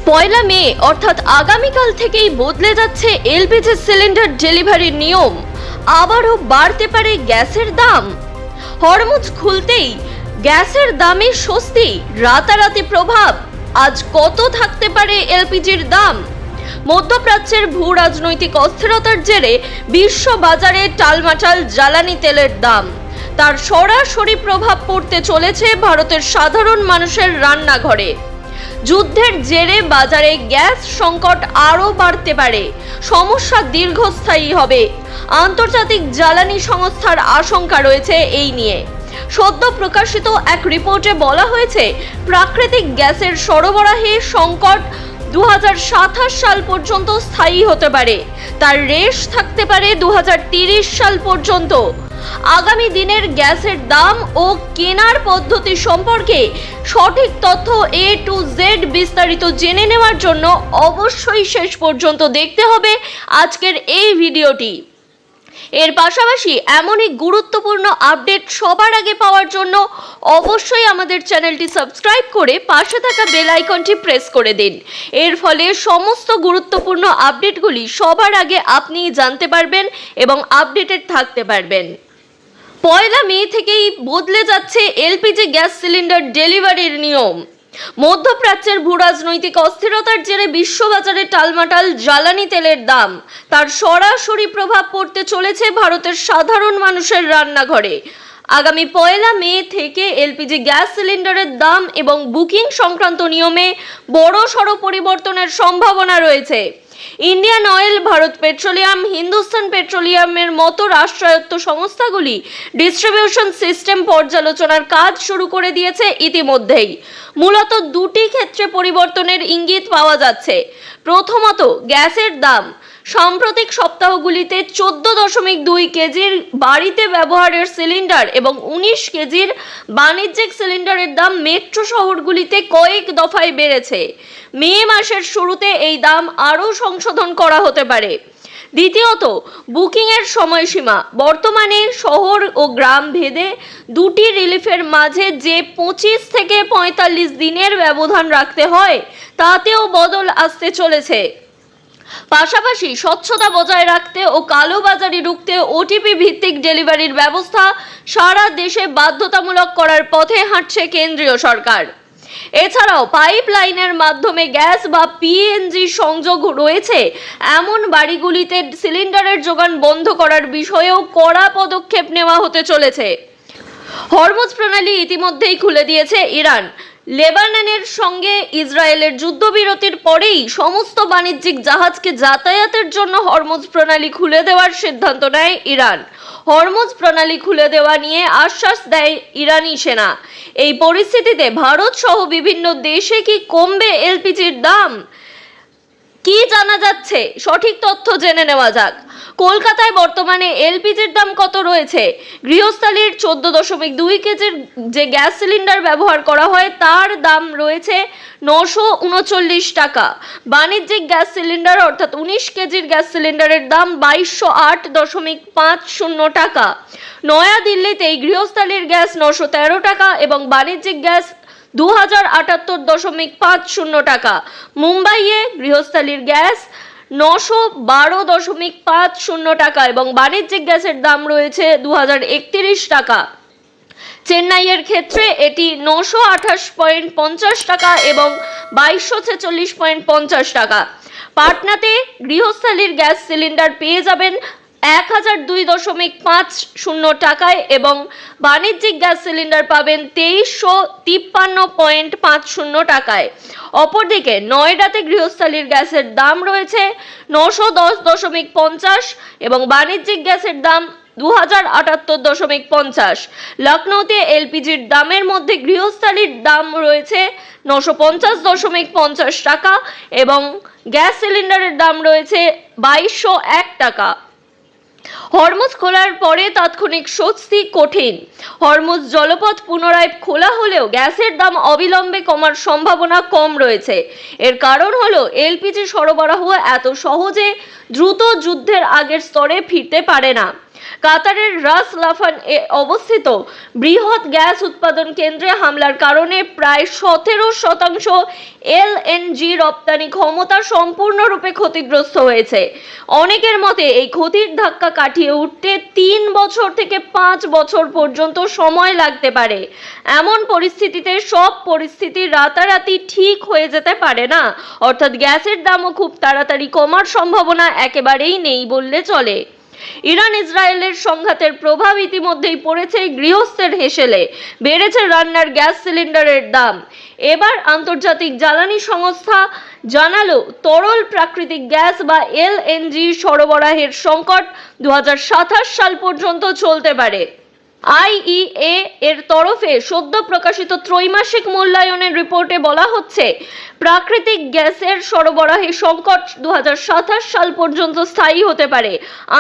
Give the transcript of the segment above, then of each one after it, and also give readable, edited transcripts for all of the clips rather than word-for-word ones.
পয়লা মে অর্থাৎ আগামীকাল থেকেই বদলে যাচ্ছে এলপিজি সিলিন্ডার ডেলিভারির নিয়ম। আবারও বাড়তে পারে গ্যাসের দাম। হরমুজ খুলতেই গ্যাসের দামে স্বস্তি, রাতারাতি প্রভাব। আজ কত থাকতে পারে এলপিজির দাম? মধ্যপ্রাচ্যের ভূ রাজনৈতিক অস্থিরতার জেরে বিশ্ব বাজারে টালমাটাল জ্বালানি তেলের দাম। তার সরাসরি প্রভাব পড়তে চলেছে ভারতের সাধারণ মানুষের রান্নাঘরে। যুদ্ধের জেরে বাজারে গ্যাস সংকট আরও বাড়তে পারে, সমস্যা দীর্ঘস্থায়ী হবে। আন্তর্জাতিক জ্বালানি সংস্থার আশঙ্কা রয়েছে এই নিয়ে। সদ্য প্রকাশিত এক রিপোর্টে বলা হয়েছে, প্রাকৃতিক গ্যাসের সরবরাহে সংকট 2027 সাল পর্যন্ত স্থায়ী হতে পারে। তার রেশ থাকতে পারে 2030 সাল পর্যন্ত। আগামী দিনের গ্যাসের দাম ও কেনার পদ্ধতি সম্পর্কে সঠিক তথ্য A to Z বিস্তারিত জেনে নেওয়ার জন্য অবশ্যই শেষ পর্যন্ত দেখতে হবে আজকের এই ভিডিওটি। এর পাশাপাশি এমনই গুরুত্বপূর্ণ আপডেট সবার আগে পাওয়ার জন্য অবশ্যই আমাদের চ্যানেলটি সাবস্ক্রাইব করে পাশে থাকা বেল আইকনটি প্রেস করে দিন। এর ফলে সমস্ত গুরুত্বপূর্ণ আপডেটগুলি সবার আগে আপনি জানতে পারবেন এবং আপডেটেড থাকতে পারবেন। পয়লা মে থেকেই বদলে যাচ্ছে এলপিজি গ্যাস সিলিন্ডার ডেলিভারির নিয়ম। মধ্যপ্রাচ্যের ভূরাজনৈতিক অস্থিরতার জেরে বিশ্ববাজারে টালমাটাল জ্বালানি তেলের দাম। তার সরাসরি প্রভাব পড়তে চলেছে ভারতের সাধারণ মানুষের রান্নাঘরে। আগামী পয়লা মে থেকে এলপিজি গ্যাস সিলিন্ডারের দাম এবং বুকিং সংক্রান্ত নিয়মে বড়সড় পরিবর্তনের সম্ভাবনা রয়েছে। Indian oil, Bharat petroleum, Hindustan পেট্রোলিয়ামের মতো রাষ্ট্রায়ত্ত সংস্থাগুলি ডিস্ট্রিবিউশন সিস্টেম পর্যালোচনার কাজ শুরু করে দিয়েছে ইতিমধ্যেই। মূলত দুটি ক্ষেত্রে পরিবর্তনের ইঙ্গিত পাওয়া যাচ্ছে। প্রথমত, গ্যাসের দাম। সাম্প্রতিক সপ্তাহগুলিতে 14.2 কেজির বাড়িতে ব্যবহারের সিলিন্ডার এবং 19 কেজির বাণিজ্যিক সিলিন্ডারের দাম মেট্রো শহরগুলিতে কয়েক দফায় বেড়েছে। মে মাসের শুরুতে এই দাম আরও সংশোধন করা হতে পারে। দ্বিতীয়ত, বুকিংয়ের সময়সীমা। বর্তমানে শহর ও গ্রাম ভেদে দুটি রিলিফের মাঝে যে 25 থেকে 45 দিনের ব্যবধান রাখতে হয়, তাতেও বদল আসতে চলেছে। পাশাপাশি স্বচ্ছতা বজায় রাখতে ও কালোবাজারি রুখতে ওটিপি ভিত্তিক ডেলিভারির ব্যবস্থা সারা দেশে বাধ্যতামূলক করার পথে হাঁটছে কেন্দ্রীয় সরকার। এছাড়াও পাইপ লাইনের মাধ্যমে গ্যাস বা পিএনজি সংযোগ রয়েছে এমন বাড়িগুলিতে সিলিন্ডারের যোগান বন্ধ করার বিষয়েও কড়া পদক্ষেপ নেওয়া হতে চলেছে। হরমুজ প্রণালী ইতিমধ্যেই খুলে দিয়েছে ইরান। লেবাননের সঙ্গে ইসরায়েলের যুদ্ধবিরতির পরেই সমস্ত বাণিজ্যিক জাহাজকে যাতায়াতের জন্য হরমুজ প্রণালী খুলে দেওয়ার সিদ্ধান্ত নেয় ইরান। হরমুজ প্রণালী খুলে দেওয়া নিয়ে আশ্বাস দেয় ইরানি সেনা। এই পরিস্থিতিতে ভারত সহ বিভিন্ন দেশে কি কমবে এলপিজির দাম? কি জানা যাচ্ছে, সঠিক তথ্য জেনে নেওয়া যাক। কলকাতায় বর্তমানে এলপিজির দাম কত রয়েছে? গৃহস্থালির 14.2 কেজির যে গ্যাস সিলিন্ডার ব্যবহার করা হয় তার দাম রয়েছে 939 টাকা। বাণিজ্যিক গ্যাস সিলিন্ডার অর্থাৎ 19 কেজির গ্যাস সিলিন্ডারের দাম 2208.50 টাকা। নয়াদিল্লিতে গৃহস্থালির গ্যাস 913 টাকা এবং বাণিজ্যিক গ্যাস 2078.50 টাকা। মুম্বাইয়ে গৃহস্থালির গ্যাস 912.50 টাকা এবং বাণিজ্যিক গ্যাসের দাম রয়েছে 2031 টাকা। চেন্নাইয়ের ক্ষেত্রে এটি 928.50 টাকা এবং 2246.50 টাকা। পাটনাতে গৃহস্থালির গ্যাস সিলিন্ডার পেয়ে যাবেন 1002.50 টাকায় এবং বাণিজ্যিক গ্যাস সিলিন্ডার পাবেন 2353.50 টাকায়। অপরদিকে নয়ডাতে গৃহস্থালির গ্যাসের দাম রয়েছে 910.50 এবং বাণিজ্যিক গ্যাসের দাম 2078.50। লখনৌতে এলপিজির দামের মধ্যে গৃহস্থালির দাম রয়েছে 950.50 টাকা এবং গ্যাস সিলিন্ডারের দাম রয়েছে 2201 টাকা। হরমুজ খোলার পরে তাৎক্ষণিক স্বস্তি কঠিন। হরমুজ জলপথ পুনরায় খোলা হলেও গ্যাসের দাম অবিলম্বে কমার সম্ভাবনা কম রয়েছে। এর কারণ হলো এলপিজি সরবরাহ এত সহজে দ্রুত যুদ্ধের আগের স্তরে ফিরতে পারে না। কাতারের রাস লাফান এ অবস্থিত বৃহৎ গ্যাস উৎপাদন কেন্দ্রে হামলার কারণে প্রায় 17% এলএনজি রপ্তানি ক্ষমতা সম্পূর্ণরূপে ক্ষতিগ্রস্ত হয়েছে। অনেকের মতে এই ক্ষতির ধাক্কা কাটিয়ে উঠতে 3 বছর থেকে 5 বছর পর্যন্ত সময় লাগতে পারে। এমন পরিস্থিতিতে সব পরিস্থিতি রাতারাতি ঠিক হয়ে যেতে পারে না, অর্থাৎ গ্যাসের দামও খুব তাড়াতাড়ি কমার সম্ভাবনা একেবারেই নেই বললে চলে। ইরান ইসরায়েলের সংঘাতের প্রভাব ইতিমধ্যেই পড়েছে গৃহস্থের হেসেলে, বেড়েছে রান্নার গ্যাস সিলিন্ডারের দাম। এবার আন্তর্জাতিক জ্বালানি সংস্থা জানালো তরল প্রাকৃতিক গ্যাস বা এলএনজি সরবরাহের সংকট 2027 সাল পর্যন্ত চলতে পারে। আইইএ এর তরফে সদ্য প্রকাশিত ত্রৈমাসিক মূল্যায়নের রিপোর্টে বলা হচ্ছে, প্রাকৃতিক গ্যাসের সরবরাহে সংকট 2027 সাল পর্যন্ত স্থায়ী হতে পারে।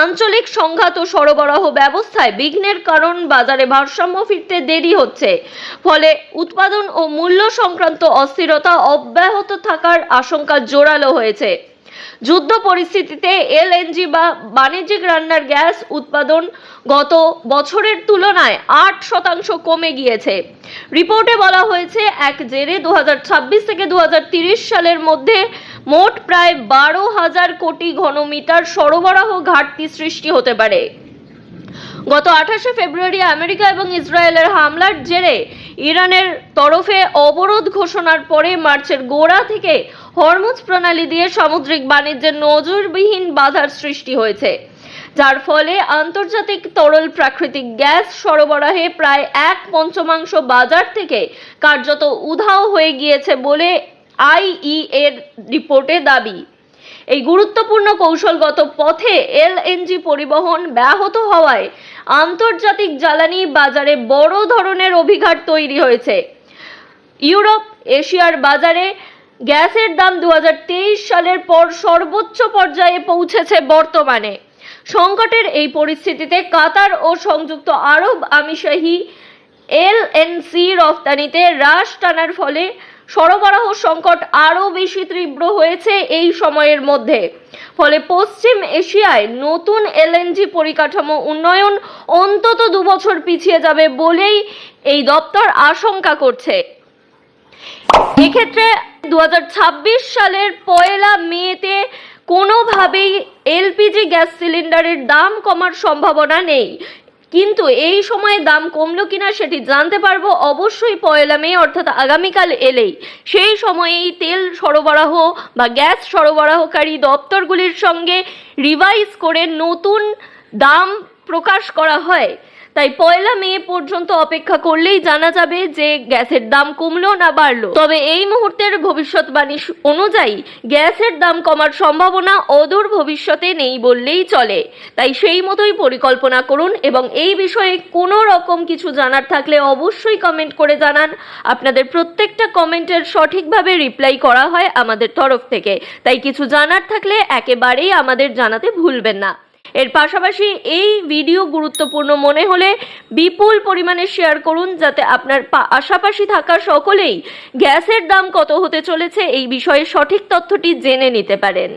আঞ্চলিক সংঘাত ও সরবরাহ ব্যবস্থায় বিঘ্নের কারণ বাজারে ভারসাম্য ফিরতে দেরি হচ্ছে, ফলে উৎপাদন ও মূল্য সংক্রান্ত অস্থিরতা অব্যাহত থাকার আশঙ্কা জোরালো হয়েছে। যুদ্ধ পরিস্থিতিতে এলএনজি বা বাণিজ্যিক রান্নার গ্যাস উৎপাদন গত বছরের তুলনায় 8% কমে গিয়েছে। রিপোর্টে বলা হয়েছে, এক জেরে 2026 থেকে 2030 সালের মধ্যে মোট প্রায় 12,000 কোটি ঘনমিটার সরবরাহ ঘাটতি সৃষ্টি হতে পারে। গত 28 ফেব্রুয়ারি আমেরিকা এবং ইসরায়েলের হামলার জেরে ইরানের তরফে অবরোধ ঘোষণার পরে মার্চের গোড়া থেকে হরমুজ প্রণালী দিয়ে সামুদ্রিক বাণিজ্যের নজিরবিহীন বাধার সৃষ্টি হয়েছে, যার ফলে আন্তর্জাতিক তরল প্রাকৃতিক গ্যাস সরবরাহে প্রায় 1/5 বাজার থেকে কার্যত উধাও হয়ে গিয়েছে বলে আইইএ এর রিপোর্টে দাবি। এই গুরুত্বপূর্ণ কৌশলগত পথে এলএনজি পরিবহন ব্যাহত হওয়ায় আন্তর্জাতিক জ্বালানি বাজারে বড় ধরনের অভিঘাত তৈরি হয়েছে। ইউরোপ, এশিয়ার বাজারে গ্যাসের দাম 2023 সালের পর সর্বোচ্চ পর্যায়ে পৌঁছেছে বর্তমানে। সংকটের এই পরিস্থিতিতে কাতার ও সংযুক্ত আরব আমিরশাহী এলএনসি রফতানিতে হ্রাস টানার ফলে সরবরাহ সংকট আরও বেশি তীব্র হয়েছে এই সময়ের মধ্যে। ফলে পশ্চিম এশিয়ায় নতুন এলএনজি পরিকাঠামো উন্নয়ন অন্তত 2 বছর পিছিয়ে যাবে বলেই এই দপ্তর আশঙ্কা করছে। এক্ষেত্রে 2026 সালের 1 মেতে কোনোভাবেই এলপিজি গ্যাস সিলিন্ডারের দাম কমার সম্ভাবনা নেই, কিন্তু এই সময়ে দাম কমলো কিনা সেটি জানতে পারবো অবশ্যই 1 মে, অর্থাৎ আগামীকাল এলেই। সেই সময়েই তেল সরবরাহ বা গ্যাস সরবরাহকারী দপ্তরগুলির সঙ্গে রিভাইজ করে নতুন দাম প্রকাশ করা হয়। তাই 1 মে পর্যন্ত অপেক্ষা করলেই জানা যাবে যে গ্যাসের দাম কমলো না বাড়লো। তবে এই মুহূর্তের ভবিষ্যৎবাণী অনুযায়ী গ্যাসের দাম কমার সম্ভাবনা অদূর ভবিষ্যতে নেই বললেই চলে। তাই সেই মতোই পরিকল্পনা করুন এবং এই বিষয়ে কোনো রকম কিছু জানার থাকলে অবশ্যই কমেন্ট করে জানান। আপনাদের প্রত্যেকটা কমেন্টের সঠিকভাবে রিপ্লাই করা হয় আমাদের তরফ থেকে, তাই কিছু জানার থাকলে একেবারেই আমাদের জানাতে ভুলবেন না। এর পাশাপাশি এই ভিডিও গুরুত্বপূর্ণ মনে হলে বিপুল পরিমাণে শেয়ার করুন, যাতে আপনার পাশাপাশি থাকা সকলেই গ্যাসের দাম কত হতে চলেছে এই বিষয়ে সঠিক তথ্যটি জেনে নিতে পারেন।